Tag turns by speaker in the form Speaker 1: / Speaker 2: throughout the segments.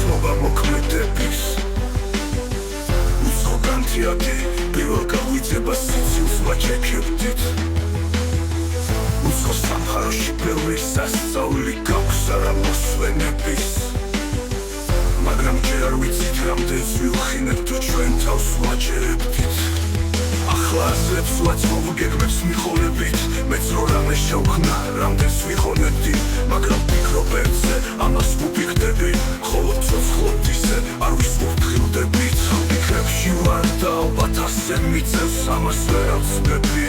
Speaker 1: სობა მოქმედების უცხოგანთიადი პირველ გაღვიძება სიცილს ვაჩექებდით უცხო სამყაროში ბევრი სასწაული გაქვს არა მოსვენების მაგრამ ჯერ არ ვიცით რამდენს ვილხინებთ თუ ჩვენ თავს ვაჭერებდით ახლა აზრებს ვაცმობ გეგმებს მიხოლებით მეც რო რამე შევხნა რამდენს ვიხონებდი მაგრამ ფიქრობ ერთზე ამას ვუფიქრდები ხოლო ცოცხლობთ ისე არ ვისუფრთხილდებით ფიქრებში ვარ და ალბათ ასე მიწევს ამას ვერ ავწმები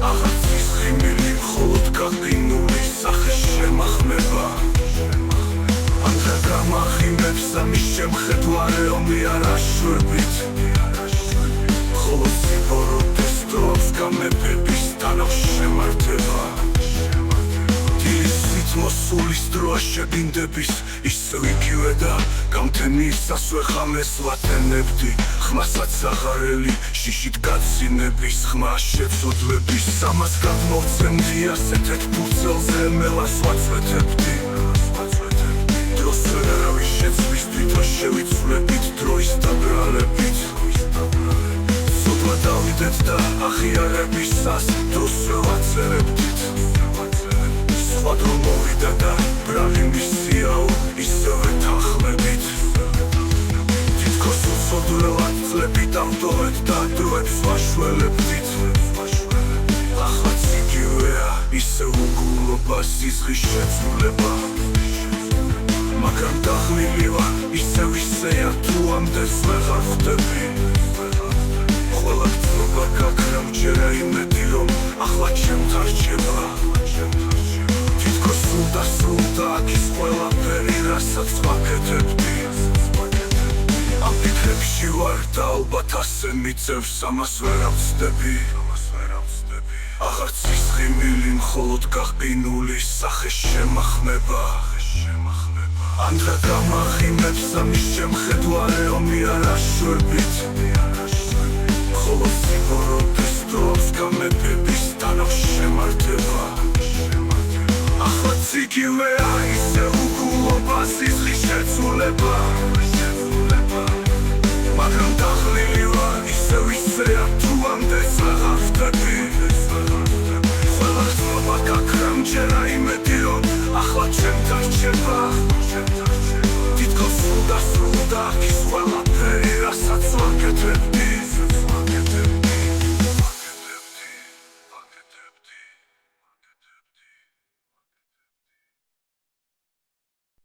Speaker 1: აღარც ის ხიმილი მხოლოდ გაყინული სახე შემახმება ანდრა გამახინებს ამის შემხედვარე ომი არ აშვებით ხოლო სიბოროტეს დროებს გამეფების თანახ შემართება დილისით მოსულის დროა შეგინდების ისევ იგივე და გამთენის ასვეხამეს ვატენებდი ხმასაც აღარელი შიშით გაცინების ხმა შეცოდვების ამას გადმოვცემდი ასეთეთ ფურცელზე მელას ვაწვეთებდი დროს ვერავის შეცვლის თვითონ შევიცვლებით დროის დაბრალებით სოდვა დავიდეთ და აღიარებისას დროს ვაწერებდით სხვა დრო მოვიდა და ბრალი მისიაო ისევე თანხმებით თითქოს უცოდველად წლებით ავდოვეთ და დროებს ვაშველებდით ახაც იგივეა ისევ უგულობა სიზღის შეცვლება მაგრამ დახმილი ვარ ისევ ისეა თუ ამდენს ვეღარ ხვდები ყველა გწობა გაქრა მჯერა იმედი რომ ახლა ჩემთან რჩება თითქოს სულ და აქ ის ყველაფერი რასაც ვაკეთებდი ამ ფიქრებში ვარ და ალბათ ასე მიწევს ამას ვერ ავწდები აღარც ის ხიმილი მხოლოდ გაყინული სახე შემახმება ანდრა გამახინებს ამის შემხედვარე ომი არ აშვებით ხოლო სიბოროტეს დროებს გამეფების თანახ შემართება ახლაც იგივეა ისე უგულობა სიზღის შეცვლება მაგრამ დახლილი ვარ ისევ ისეა თუ ამდენს ვეღარ ხვდები ყველა გწობა გაქრა მჯერა იმედი რომ ახლა ჩემთან რჩება